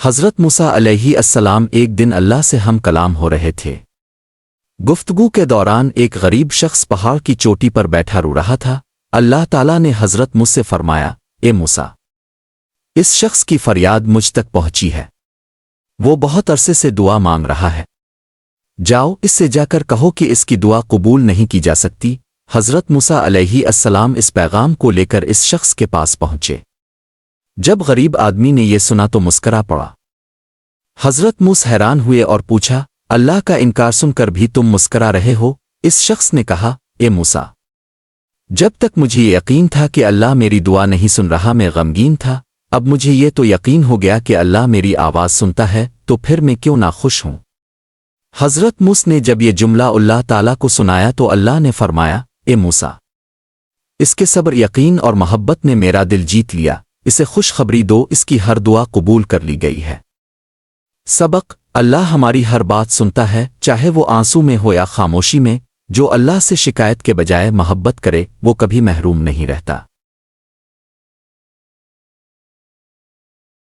حضرت موسیٰ علیہ السلام ایک دن اللہ سے ہم کلام ہو رہے تھے۔ گفتگو کے دوران ایک غریب شخص پہاڑ کی چوٹی پر بیٹھا رو رہا تھا۔ اللہ تعالیٰ نے حضرت موسیٰ سے فرمایا، اے موسیٰ، اس شخص کی فریاد مجھ تک پہنچی ہے، وہ بہت عرصے سے دعا مانگ رہا ہے، جاؤ اس سے جا کر کہو کہ اس کی دعا قبول نہیں کی جا سکتی۔ حضرت موسیٰ علیہ السلام اس پیغام کو لے کر اس شخص کے پاس پہنچے۔ جب غریب آدمی نے یہ سنا تو مسکرا پڑا۔ حضرت موسیٰ حیران ہوئے اور پوچھا، اللہ کا انکار سن کر بھی تم مسکرا رہے ہو؟ اس شخص نے کہا، اے موسیٰ، جب تک مجھے یقین تھا کہ اللہ میری دعا نہیں سن رہا میں غمگین تھا، اب مجھے یہ تو یقین ہو گیا کہ اللہ میری آواز سنتا ہے، تو پھر میں کیوں نہ خوش ہوں۔ حضرت موسیٰ نے جب یہ جملہ اللہ تعالیٰ کو سنایا تو اللہ نے فرمایا، اے موسیٰ، اس کے صبر، یقین اور محبت نے میرا دل جیت لیا، اسے خوشخبری دو، اس کی ہر دعا قبول کر لی گئی ہے۔ سبق: اللہ ہماری ہر بات سنتا ہے، چاہے وہ آنسو میں ہو یا خاموشی میں۔ جو اللہ سے شکایت کے بجائے محبت کرے وہ کبھی محروم نہیں رہتا۔